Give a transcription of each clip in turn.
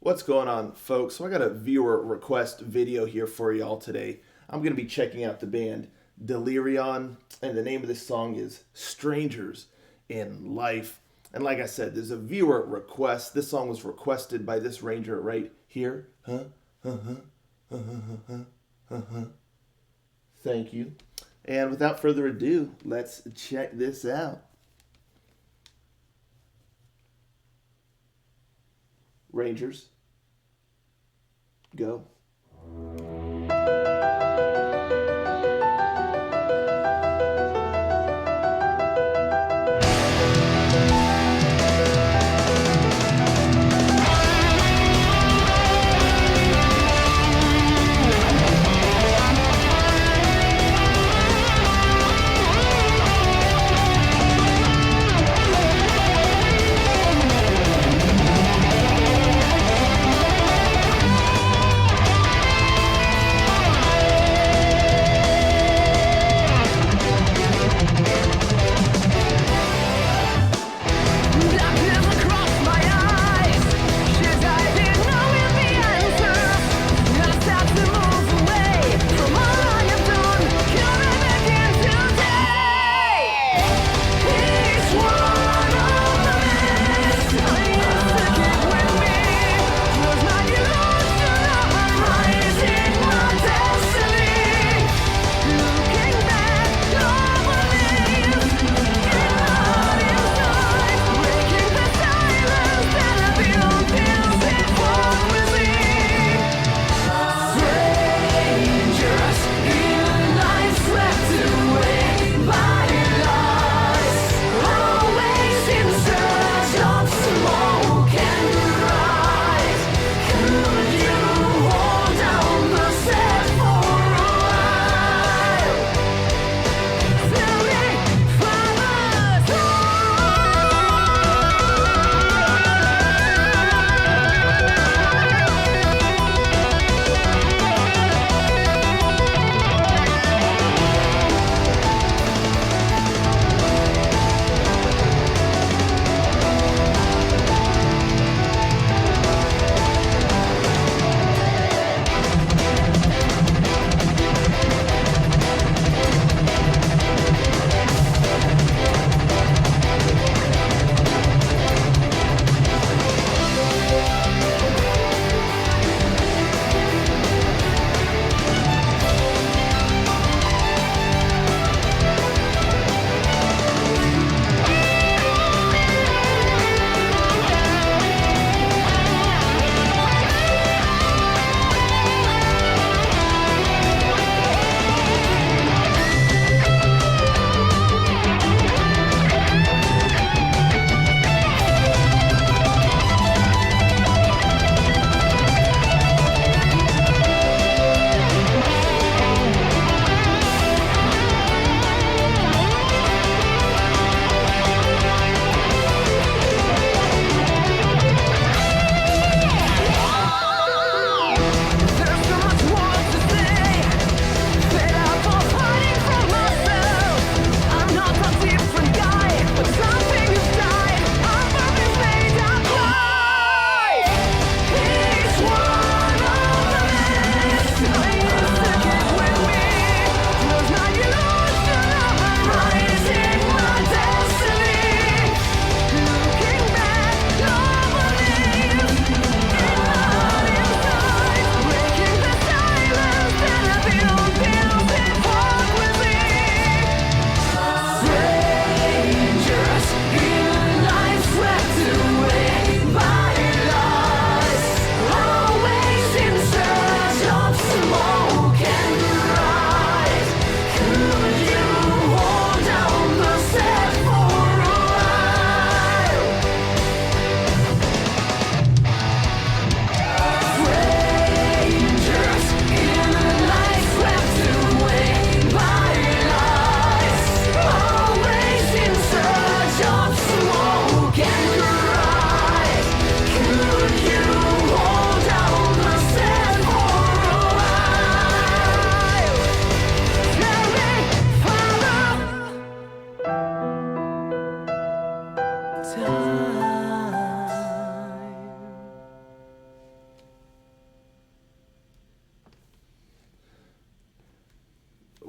What's going on, folks? So I got a viewer request video here for y'all today. I'm going to be checking out the band Delirion, and the name of this song is Strangers in Life. And like I said, there's a viewer request. This song was requested by this ranger right here. Thank you. And without further ado, let's check this out. Rangers, go.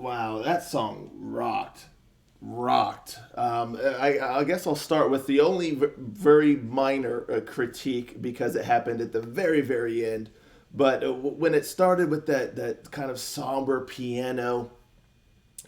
Wow, that song rocked. I guess I'll start with the only very minor critique because it happened at the very end. But when it started with that kind of somber piano,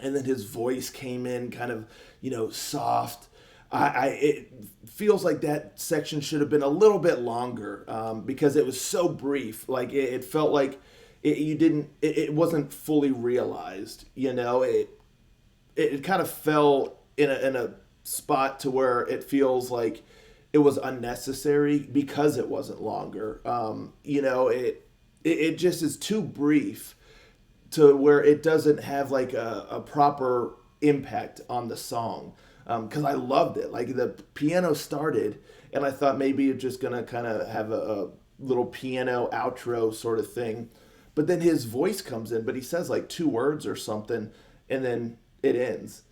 and then his voice came in kind of soft. It feels like that section should have been a little bit longer because it was so brief. Like it felt like you didn't it wasn't fully realized. It kind of fell in a spot to where it feels like it was unnecessary because it wasn't longer. It just is too brief to where it doesn't have like a proper impact on the song. Because I loved it. Like the piano started, and I thought maybe it's just gonna kind of have a little piano outro sort of thing, but then his voice comes in, but he says like two words or something, and then it ends.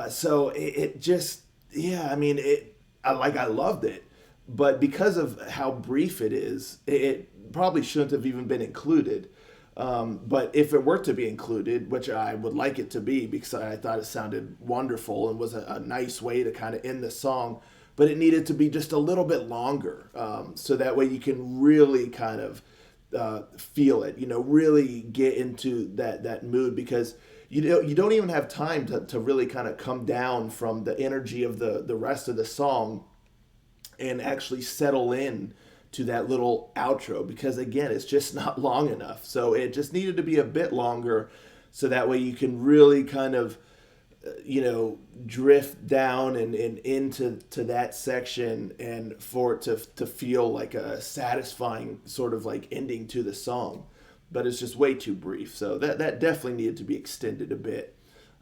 So it just, yeah, I mean, I loved it, but because of how brief it is, it probably shouldn't have even been included. But if it were to be included, which I would like it to be because I thought it sounded wonderful and was a nice way to kind of end the song, but it needed to be just a little bit longer so that way you can really kind of feel it, really get into that mood because you don't even have time to really kind of come down from the energy of the rest of the song and actually settle in to that little outro because again it's just not long enough, so it just needed to be a bit longer so that way you can really kind of drift down and into that section and for it to feel like a satisfying sort of like ending to the song, but it's just way too brief, so that definitely needed to be extended a bit,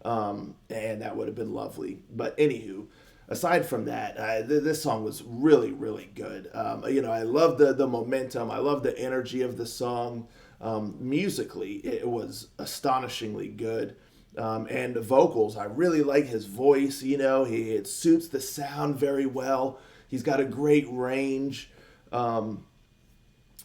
and that would have been lovely. But anywho, aside from that, this song was really good. I love the momentum. I love the energy of the song. Musically, it was astonishingly good. And the vocals, I really like his voice. It suits the sound very well. He's got a great range. And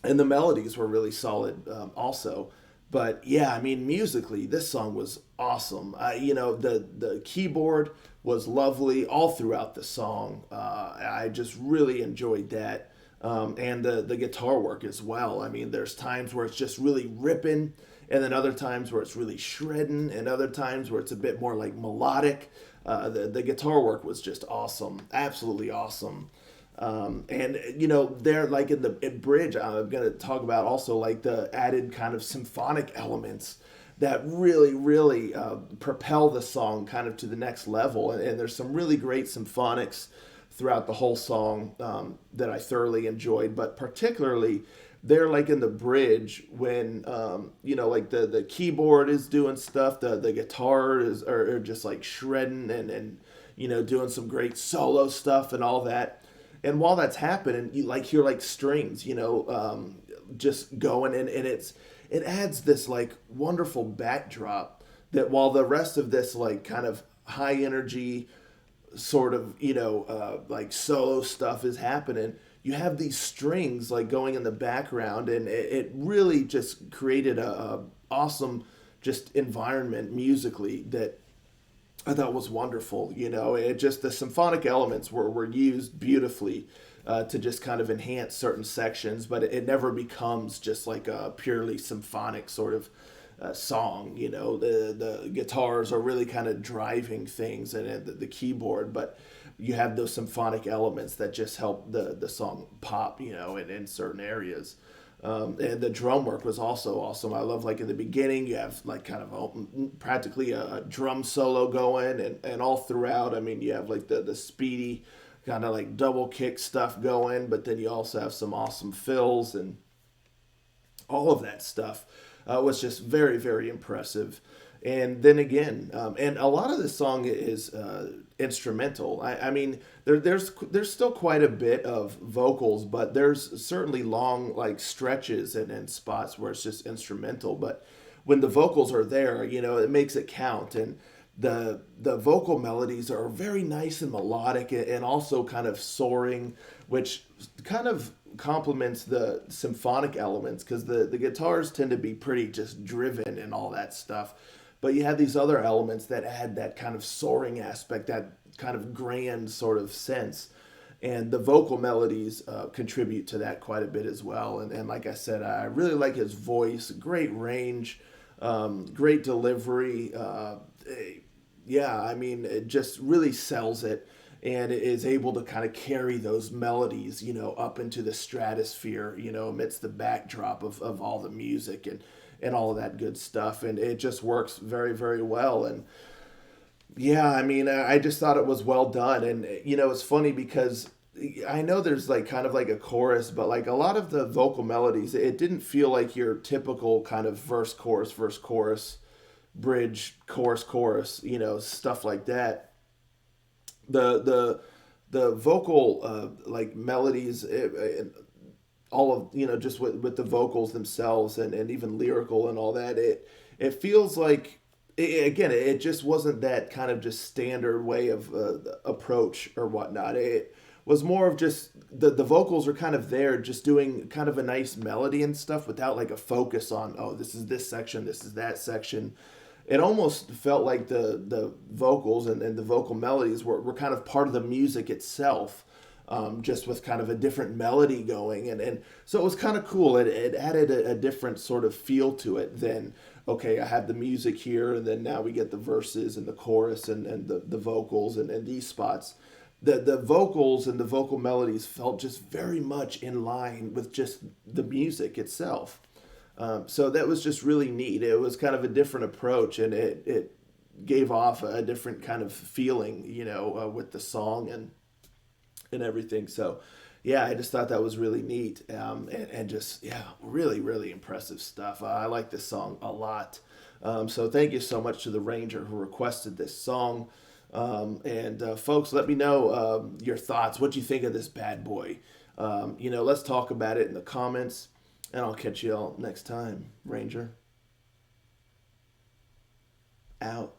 the melodies were really solid also. But yeah, I mean, musically, this song was awesome. The keyboard was lovely all throughout the song. I just really enjoyed that, and the guitar work as well. I mean, there's times where it's just really ripping, and then other times where it's really shredding, and other times where it's a bit more like melodic. The guitar work was just awesome, absolutely awesome. And they're like in the bridge. I'm gonna talk about also like the added kind of symphonic elements that really propel the song kind of to the next level. And there's some really great symphonics throughout the whole song that I thoroughly enjoyed. But particularly, they're like in the bridge when like the keyboard is doing stuff, the guitar are just like shredding and doing some great solo stuff and all that. And while that's happening, you like hear like strings, just going, and it adds this like wonderful backdrop that while the rest of this like kind of high energy sort of like solo stuff is happening, you have these strings like going in the background, and it really just created a awesome just environment musically that I thought was wonderful. It just the symphonic elements were used beautifully to just kind of enhance certain sections, but it never becomes just like a purely symphonic sort of song. The guitars are really kind of driving things, and the keyboard, but you have those symphonic elements that just help the song pop, in certain areas. And the drum work was also awesome. I love like in the beginning you have like kind of practically a drum solo going, and all throughout. I mean, you have like the speedy kind of like double kick stuff going, but then you also have some awesome fills, and all of that stuff was just very impressive. And then again, and a lot of the song is instrumental. I mean, there's still quite a bit of vocals, but there's certainly long like stretches and spots where it's just instrumental. But when the vocals are there, it makes it count. And the vocal melodies are very nice and melodic, and also kind of soaring, which kind of complements the symphonic elements because the guitars tend to be pretty just driven and all that stuff. but you have these other elements that add that kind of soaring aspect, that kind of grand sort of sense. And the vocal melodies contribute to that quite a bit as well. And like I said, I really like his voice, great range, great delivery. Yeah, I mean, it just really sells it and is able to kind of carry those melodies, up into the stratosphere, amidst the backdrop of all the music and all of that good stuff. And it just works very, very well. And yeah, I mean, I just thought it was well done. And, it's funny because I know there's like kind of like a chorus, but like a lot of the vocal melodies, it didn't feel like your typical kind of verse, chorus, bridge, chorus, stuff like that. The vocal like melodies, all of just with the vocals themselves and even lyrical and all that, it feels like again it just wasn't that kind of just standard way of approach or whatnot. It was more of just the vocals are kind of there just doing kind of a nice melody and stuff without like a focus on, oh, this is this section, this is that section. It almost felt like the vocals and the vocal melodies were kind of part of the music itself, just with kind of a different melody going. And so it was kind of cool. It added a different sort of feel to it than, okay, I have the music here, and then now we get the verses and the chorus and the vocals and these spots. The vocals and the vocal melodies felt just very much in line with just the music itself. So that was just really neat. It was kind of a different approach, and it gave off a different kind of feeling, with the song and everything. So, yeah, I just thought that was really neat, and just yeah, really really impressive stuff. I like this song a lot. So thank you so much to the Ranger who requested this song. And folks, let me know your thoughts. What you think of this bad boy? Let's talk about it in the comments. And I'll catch you all next time. Ranger out.